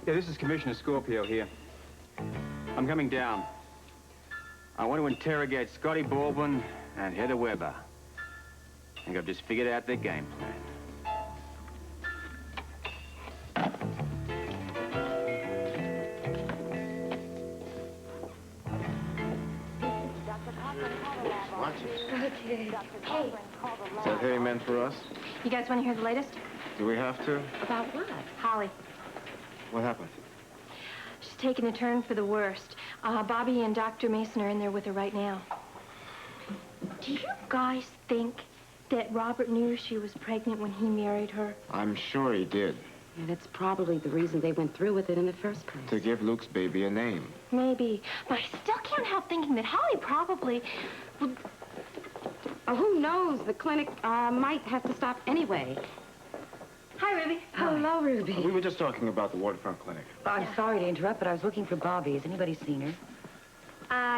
Yeah, this is Commissioner Scorpio here. I'm coming down. I want to interrogate Scotty Baldwin and Heather Weber. I think I've just figured out their game plan. Okay. Hey. Is that Harry meant for us? You guys want to hear the latest? Do we have to? About what? Holly. What happened? She's taking a turn for the worst. Bobbie and Dr. Mason are in there with her right now. Do you guys think that Robert knew she was pregnant when he married her? I'm sure he did. Yeah, that's probably the reason they went through with it in the first place. To give Luke's baby a name. Maybe. But I still can't help thinking that Holly probably would... Oh, who knows? The clinic might have to stop anyway. Hi, Ruby. Hello, Ruby. We were just talking about the Waterfront Clinic. I'm sorry to interrupt, but I was looking for Bobbie. Has anybody seen her?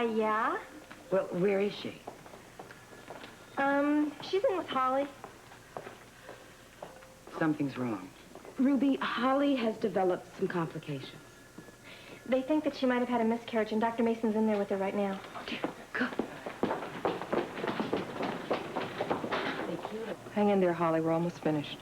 Yeah? Well, where is she? She's in with Holly. Something's wrong. Ruby, Holly has developed some complications. They think that she might have had a miscarriage, and Dr. Mason's in there with her right now. Oh, dear. Go. Hang in there, Holly. We're almost finished.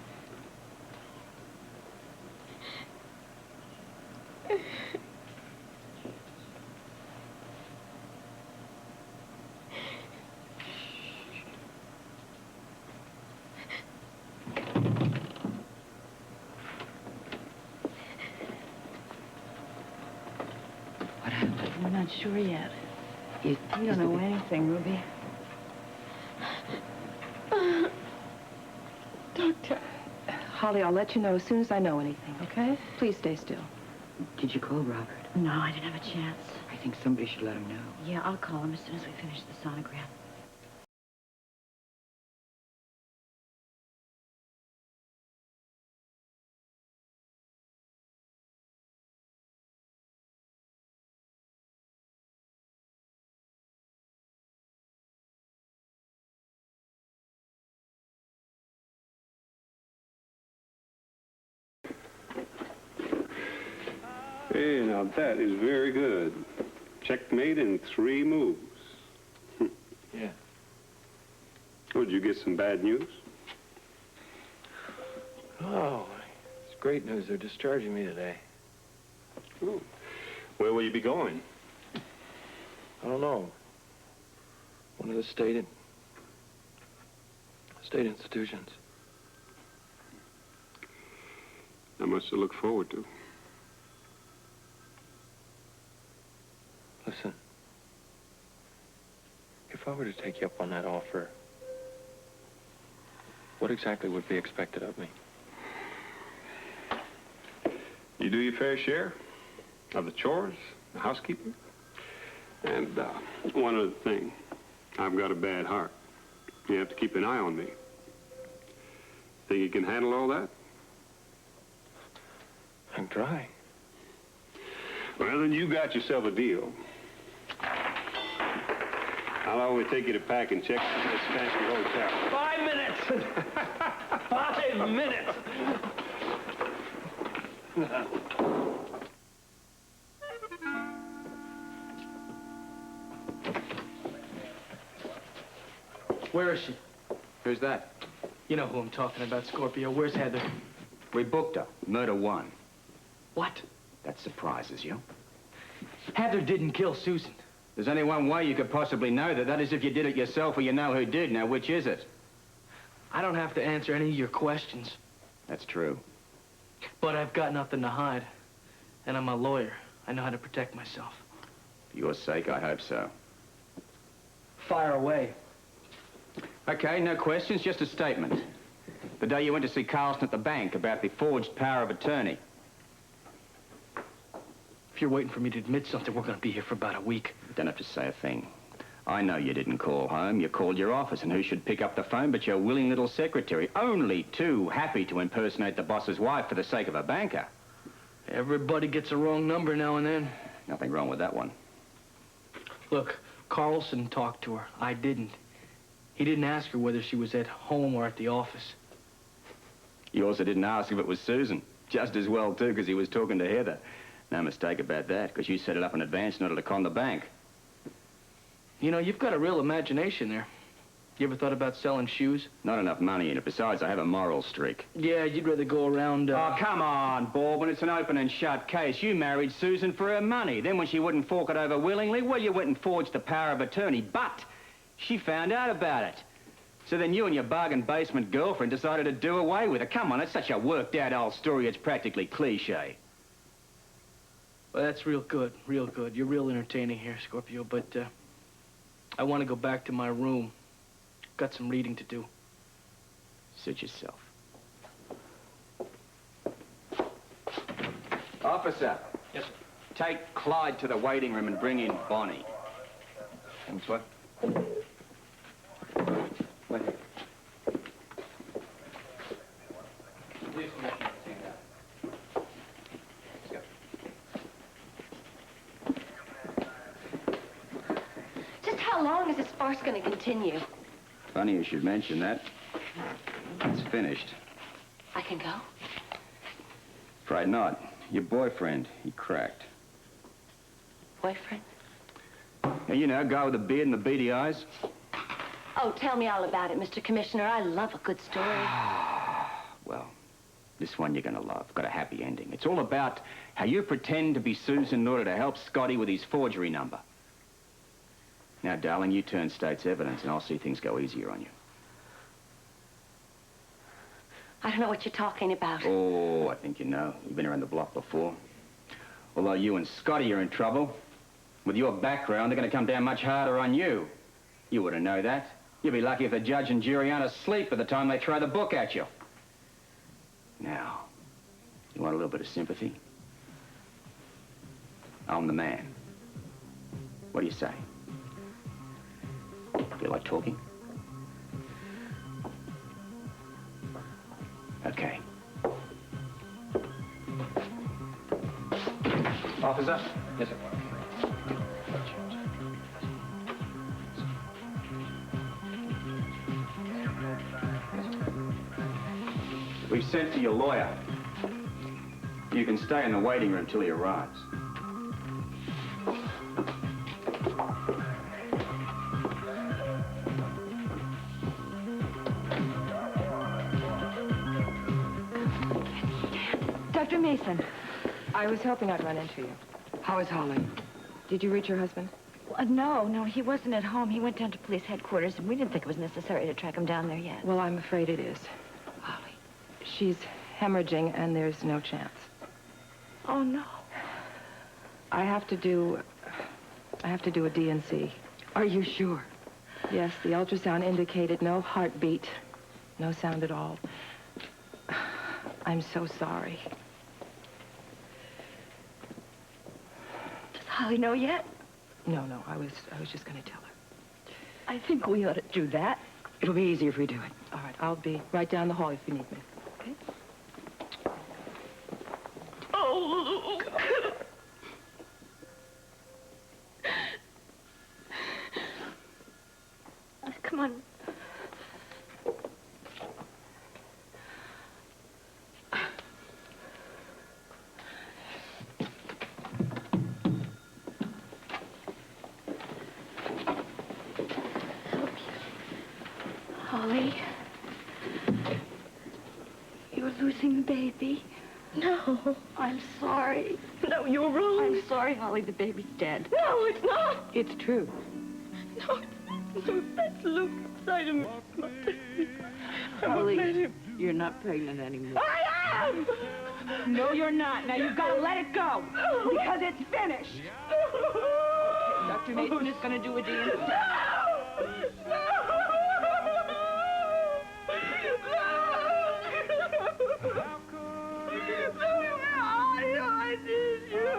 What happened? I'm not sure yet. You don't know anything, Ruby. Doctor. Holly, I'll let you know as soon as I know anything, okay? Please stay still. Did you call Robert? No, I didn't have a chance. I think somebody should let him know. Yeah, I'll call him as soon as we finish the sonogram. Hey, now that is very good. Checkmate in 3 moves. Yeah. Oh, did you get some bad news? Oh, it's great news. They're discharging me today. Oh. Where will you be going? I don't know. One of the state institutions. Not much to look forward to. Listen, if I were to take you up on that offer, what exactly would be expected of me? You do your fair share of the chores, the housekeeping. And one other thing, I've got a bad heart. You have to keep an eye on me. Think you can handle all that? I'm dry. Well, then you got yourself a deal. I'll only take you to pack and check in this fancy hotel. 5 minutes! 5 minutes! Where is she? Who's that? You know who I'm talking about, Scorpio. Where's Heather? We booked her. Murder 1. What? That surprises you. Heather didn't kill Susan. There's only one way you could possibly know that. That is if you did it yourself or you know who did. Now, which is it? I don't have to answer any of your questions. That's true. But I've got nothing to hide. And I'm a lawyer. I know how to protect myself. For your sake, I hope so. Fire away. Okay, no questions, just a statement. The day you went to see Carlson at the bank about the forged power of attorney. If you're waiting for me to admit something, we're going to be here for about a week. You don't have to say a thing. I know you didn't call home. You called your office, and who should pick up the phone but your willing little secretary, only too happy to impersonate the boss's wife for the sake of a banker. Everybody gets a wrong number now and then. Nothing wrong with that one. Look, Carlson talked to her. I didn't. He didn't ask her whether she was at home or at the office. You also didn't ask if it was Susan. Just as well, too, because he was talking to Heather. No mistake about that, because you set it up in advance in order to con the bank. You know, you've got a real imagination there. You ever thought about selling shoes? Not enough money in it. Besides, I have a moral streak. Yeah, you'd rather go around, Oh, come on, Bourbon. It's an open and shut case. You married Susan for her money. Then when she wouldn't fork it over willingly, well, you went and forged the power of attorney. But she found out about it. So then you and your bargain basement girlfriend decided to do away with it. Come on, it's such a worked-out old story, it's practically cliché. Well, that's real good, real good. You're real entertaining here, Scorpio, but, I want to go back to my room. Got some reading to do. Suit yourself. Officer. Yes, sir. Take Clyde to the waiting room and bring in Bonnie. Thanks, what? What? Please, Commissioner. Just how long is this farce going to continue? Funny you should mention that. It's finished. I can go? Afraid not. Your boyfriend, he cracked. Boyfriend? Yeah, you know, guy with the beard and the beady eyes. Oh, tell me all about it, Mr. Commissioner. I love a good story. Well, this one you're gonna love. Got a happy ending. It's all about how you pretend to be Susan in order to help Scotty with his forgery number. Now, darling, you turn state's evidence and I'll see things go easier on you. I don't know what you're talking about. Oh, I think you know. You've been around the block before. Although you and Scotty are in trouble, with your background, they're gonna come down much harder on you. You wouldn't know that. You'd be lucky if the judge and jury aren't asleep by the time they throw the book at you. Now, you want a little bit of sympathy? I'm the man. What do you say? Feel like talking? Okay. Officer? Yes, sir. We've sent for your lawyer. You can stay in the waiting room till he arrives. Dr. Mason, I was hoping I'd run into you. How is Holly? Did you reach your husband? No, he wasn't at home. He went down to police headquarters, and we didn't think it was necessary to track him down there yet. Well, I'm afraid it is. Holly. She's hemorrhaging, and there's no chance. Oh, no. I have to do a DNC. Are you sure? Yes, the ultrasound indicated no heartbeat, no sound at all. I'm so sorry. Does Holly know yet? No, I was just going to tell her. I think we ought to do that. It'll be easier if we do it. All right, I'll be right down the hall if you need me. Okay? Oh, Luke. Come on. Holly, you're losing the baby. No. I'm sorry. No, you're wrong. I'm sorry, Holly. The baby's dead. No, it's not. It's true. No, that's Luke inside of me. Holly, you're not pregnant anymore. I am! No, you're not. Now you've got to let it go because it's finished. Okay, Dr. Mason is going to do a DNC. I need you.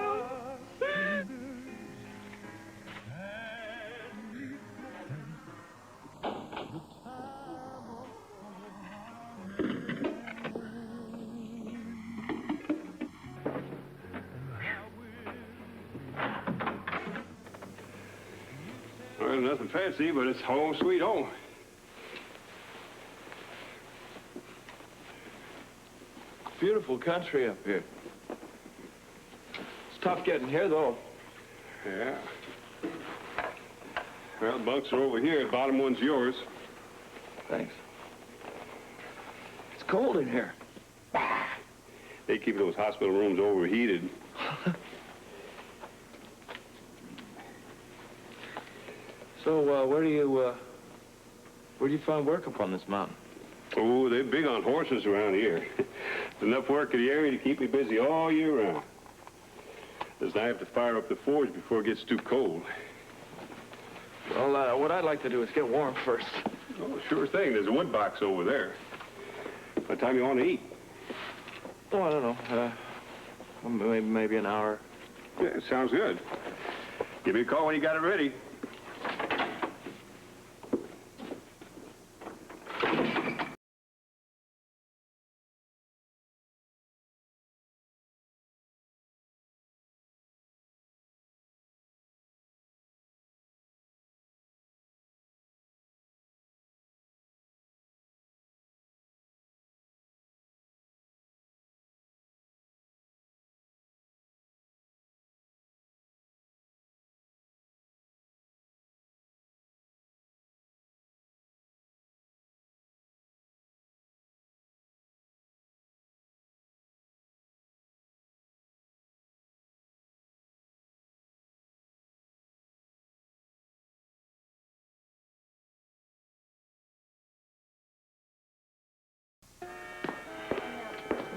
Well, nothing fancy, but it's home sweet home. beautiful country up here. It's tough getting here, though. Yeah. Well, the bunks are over here. The bottom one's yours. Thanks. It's cold in here. They keep those hospital rooms overheated. So, where do you find work up on this mountain? Oh, they're big on horses around here. There's enough work in the area to keep me busy all year round. As I have to fire up the forge before it gets too cold. Well, what I'd like to do is get warm first. Oh, sure thing. There's a wood box over there. What time you want to eat? Oh, I don't know. Maybe an hour. Yeah, sounds good. Give me a call when you got it ready.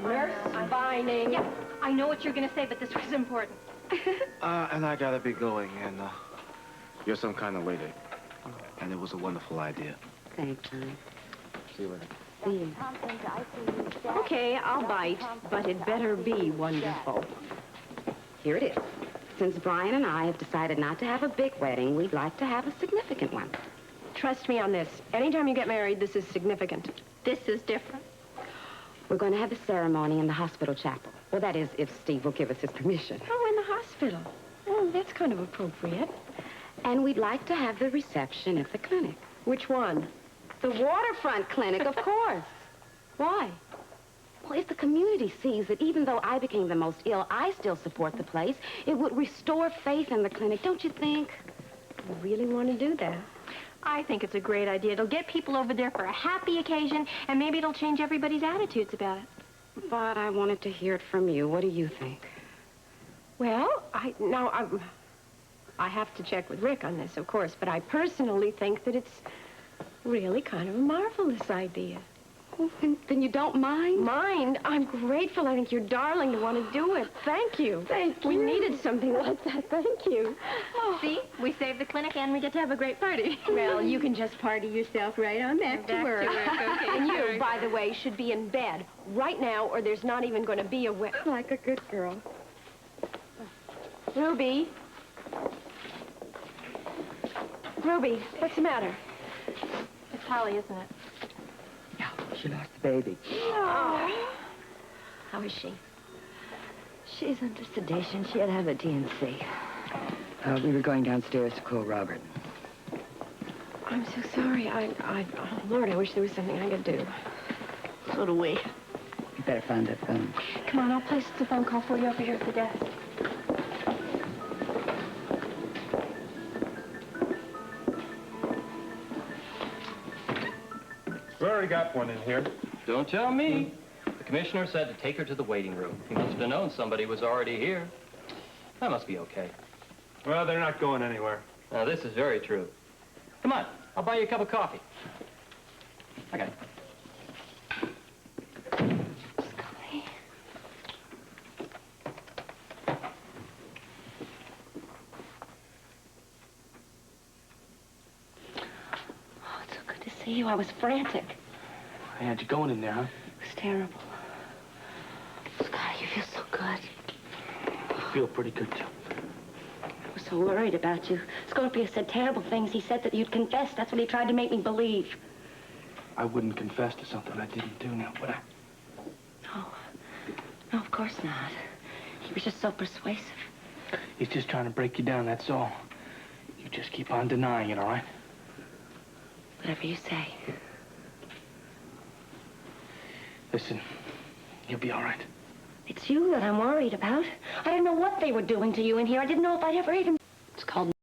Nurse Vining. Yeah, I know what you're going to say, but this was important. And I gotta be going, and, you're some kind of lady. And it was a wonderful idea. Thanks, honey. See you later. See you. Okay, I'll bite, but it better be wonderful. Here it is. Since Brian and I have decided not to have a big wedding, we'd like to have a significant one. Trust me on this. Anytime you get married, this is significant. This is different. We're going to have the ceremony in the hospital chapel. Well, that is, if Steve will give us his permission. Oh, in the hospital. Oh, that's kind of appropriate. And we'd like to have the reception at the clinic. Which one? The Waterfront Clinic, of course. Why? Well, if the community sees that even though I became the most ill, I still support the place, it would restore faith in the clinic, don't you think? You really want to do that? I think it's a great idea. It'll get people over there for a happy occasion, and maybe it'll change everybody's attitudes about it. But I wanted to hear it from you. What do you think? Well, I have to check with Rick on this, of course, but I personally think that it's really kind of a marvelous idea. Well, then you don't mind? Mind? I'm grateful. I think you're darling to want to do it. Thank you. Thank you. We needed something like that. Thank you. Oh. See? We saved the clinic and we get to have a great party. Well, you can just party yourself right on back to work. Okay. And you, by the way, should be in bed right now or there's not even going to be a wedding. Like a good girl. Ruby. Ruby, what's the matter? It's Holly, isn't it? She lost the baby. Oh. How is she? She's under sedation. She had to have a DNC. We were going downstairs to call Robert. I'm so sorry. Oh, Lord, I wish there was something I could do. So do we. You better find that phone. Come on, I'll place the phone call for you over here at the desk. We already got one in here. Don't tell me. The commissioner said to take her to the waiting room. He must have known somebody was already here. That must be okay. Well, they're not going anywhere. Now, this is very true. Come on, I'll buy you a cup of coffee. I got it. Scully. Oh, it's so good to see you. I was frantic. Hey, how'd you going in there, huh? It was terrible. Scotty, you feel so good. I feel pretty good, too. I was so worried about you. Scorpio said terrible things. He said that you'd confess. That's what he tried to make me believe. I wouldn't confess to something I didn't do now, would I? No. No, of course not. He was just so persuasive. He's just trying to break you down, that's all. You just keep on denying it, all right? Whatever you say. Listen, You'll be all right. It's you that I'm worried about. I didn't know what they were doing to you in here. I didn't know if I'd ever even... It's called